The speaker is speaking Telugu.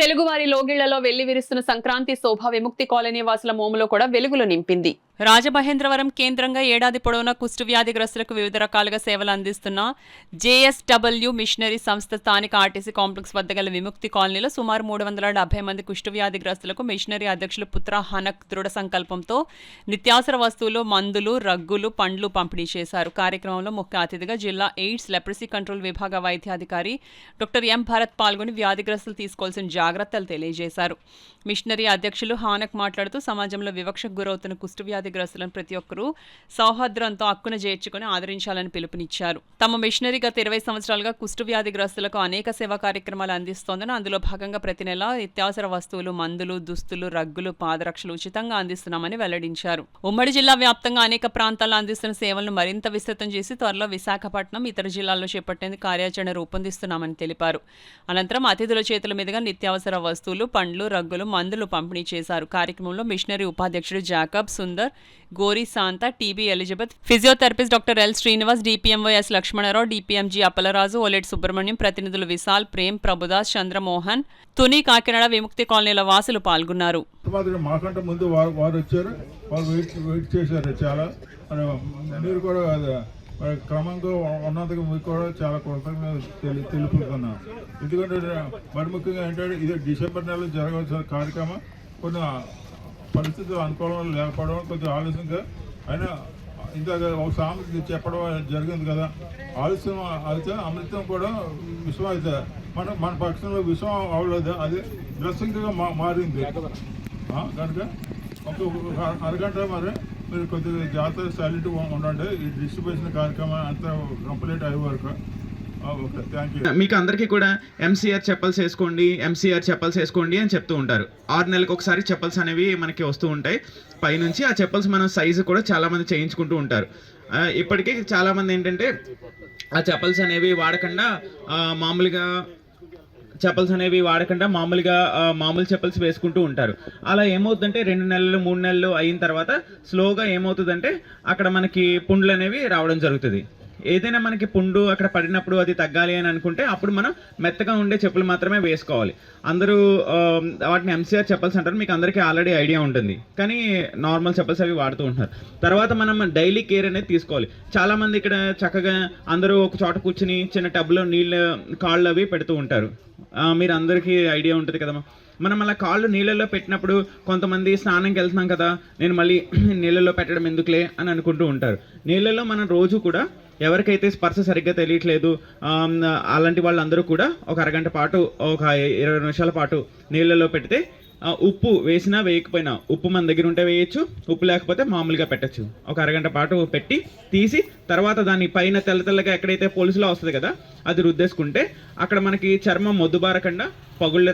తెలుగువారి లోగిళ్లలో వెళ్లి విరుస్తున్న సంక్రాంతి శోభ విముక్తి కాలనీ వాసుల మోములో కూడా వెలుగులు నింపింది. రాజమహేంద్రవరం కేంద్రంగా ఏడాది పొడవునా కుష్టు వ్యాధిగ్రస్తులకు వివిధ రకాలుగా సేవలు అందిస్తున్న జేఎస్డబ్ల్యూ మిషనరీ సంస్థ స్థానిక ఆర్టీసీ కాంప్లెక్స్ వద్ద గల విముక్తి కాలనీలో సుమారు 370 మంది కుష్టు వ్యాధిగ్రస్తులకు మిషనరీ అధ్యక్షులు పుత్ర హనక్ దృఢ సంకల్పంతో నిత్యావసర వస్తువులు, మందులు, రగ్గులు, పండ్లు పంపిణీ చేశారు. కార్యక్రమంలో ముఖ్య అతిథిగా జిల్లా ఎయిడ్స్ లెప్రసీ కంట్రోల్ విభాగ వైద్యాధికారి డాక్టర్ ఎం భరత్ పాల్గొని వ్యాధిగ్రస్తులు తీసుకోవాల్సిన జాగ్రత్తలు తెలియజేశారు. మిషనరీ అధ్యక్షులు హానక్ మాట్లాడుతూ సమాజంలో వివక్షకు గురవుతున్న కుష్టు వ్యాధిగ్రస్తులను ప్రతి ఒక్కరూ సౌహార్ద్రంతో హక్కున చేర్చుకుని ఆదరించాలని పిలుపునిచ్చారు. తమ మిషనరీ గత 20 సంవత్సరాలుగా కుష్టు వ్యాధిగ్రస్తులకు అనేక సేవా కార్యక్రమాలు అందిస్తోందని, అందులో భాగంగా ప్రతి నెల నిత్యావసర వస్తువులు, మందులు, దుస్తులు, రగ్గులు, పాదరక్షలు ఉచితంగా అందిస్తున్నామని వెల్లడించారు. ఉమ్మడి జిల్లా వ్యాప్తంగా అనేక ప్రాంతాల్లో అందిస్తున్న సేవలను మరింత విస్తృతం చేసి త్వరలో విశాఖపట్నం, ఇతర జిల్లాల్లో చేపట్టేందుకు కార్యాచరణ రూపొందిస్తున్నామని తెలిపారు. అనంతరం అతిథుల చేతుల మీదుగా నిత్యావసర వస్తువులు, పండ్లు, రగ్గులు, మందులు పంపిణీ చేశారు. కార్యక్రమంలో మిషనరీ ఉపాధ్యక్షుడు Jacob Sundar, Gori Shanta, TB Elizabeth, physiotherapist doctor L Srinivas, DPMO S Lakshmanarao, DPMG Appalaraju, ఓలెట్ సుబ్రహ్మణ్యం, ప్రతినిధులు విశాల్, ప్రేమ్, ప్రభుదాస్, చంద్రమోహన్, తుని, కాకినాడ విముక్తి కాలనీల వాసులు పాల్గొన్నారు. మాకంటే ముందు వారు వచ్చారు, వాళ్ళు వెయిట్ చేశారు చాలా. మీరు కూడా క్రమంగా ఉన్నందుకు మీకు కూడా చాలా కృతజ్ఞతలు తెలుపుతున్నాను. ఎందుకంటే మరి ముఖ్యంగా ఏంటంటే ఇది డిసెంబర్ నెలలో జరగాల్సిన కార్యక్రమం కొన్ని పరిస్థితులు అనుకూలంగా లేకపోవడం, కొంచెం ఆలస్యంగా అయినా ఇందాక ఒక సామెత చెప్పడం జరిగింది కదా, ఆలస్యం అయితే అమృతం కూడా విషం అయితే మన పక్షంలో విషం అవ్వలేదు, అది బ్లెస్సింగ్గా మారింది. కనుక ఒక అరగంట మరి మీరు కొద్దిగా జాగ్రత్త సైలెంట్ ఉండండి. ఈ డిస్ట్రిబ్యూషన్ కార్యక్రమం అంతా కంప్లీట్ అయ్యే వరకు. Okay, thank you. మీకు అందరికీ కూడా ఎంసీఆర్ చెప్పల్స్ వేసుకోండి అని చెప్తూ ఉంటారు. 6 నెలలకు ఒకసారి చెప్పల్స్ అనేవి మనకి వస్తూ ఉంటాయి పైనుంచి. ఆ చెప్పల్స్ మనం సైజు కూడా చాలామంది చేయించుకుంటూ ఉంటారు. ఇప్పటికీ చాలామంది ఏంటంటే ఆ చెప్పల్స్ అనేవి వాడకుండా మామూలు చెప్పల్స్ వేసుకుంటూ ఉంటారు. అలా ఏమవుతుందంటే 2 నెలలు 3 నెలలు అయిన తర్వాత స్లోగా ఏమవుతుందంటే అక్కడ మనకి పుండ్లు అనేవి రావడం జరుగుతుంది. ఏదైనా మనకి పుండు అక్కడ పడినప్పుడు అది తగ్గాలి అని అనుకుంటే అప్పుడు మనం మెత్తగా ఉండే చెప్పులు మాత్రమే వేసుకోవాలి. అందరూ వాటిని ఎంసీఆర్ చెప్పల్స్ అంటారు, మీకు అందరికీ ఆల్రెడీ ఐడియా ఉంటుంది. కానీ నార్మల్ చెప్పల్స్ అవి వాడుతూ ఉంటారు. తర్వాత మనం డైలీ కేర్ అనేది తీసుకోవాలి. చాలామంది ఇక్కడ చక్కగా అందరూ ఒక చోట కూర్చుని చిన్న టబ్లో నీళ్ళు కాళ్ళు అవి పెడుతూ ఉంటారు. మీరు అందరికీ ఐడియా ఉంటుంది కదా. మనం అలా కాళ్ళు నీళ్ళల్లో పెట్టినప్పుడు కొంతమంది స్నానంకి వెళ్తున్నాం కదా, నేను మళ్ళీ నీళ్ళల్లో పెట్టడం ఎందుకులే అని అనుకుంటూ ఉంటారు. నీళ్ళల్లో మనం రోజు కూడా ఎవరికైతే స్పర్శ సరిగ్గా తెలియట్లేదు అలాంటి వాళ్ళందరూ కూడా ఒక అరగంట పాటు, ఒక 20 నిమిషాల పాటు నీళ్ళల్లో పెడితే ఉప్పు వేసినా వేయకపోయినా, ఉప్పు మన దగ్గర ఉంటే వేయచ్చు, ఉప్పు లేకపోతే మామూలుగా పెట్టచ్చు. ఒక అరగంట పాటు పెట్టి తీసి తర్వాత దాని పైన తెల్లగా ఎక్కడైతే పొలుసులో వస్తుంది కదా అది రుద్దేసుకుంటే అక్కడ మనకి చర్మం మొద్దుబారకుండా పగుళ్ళు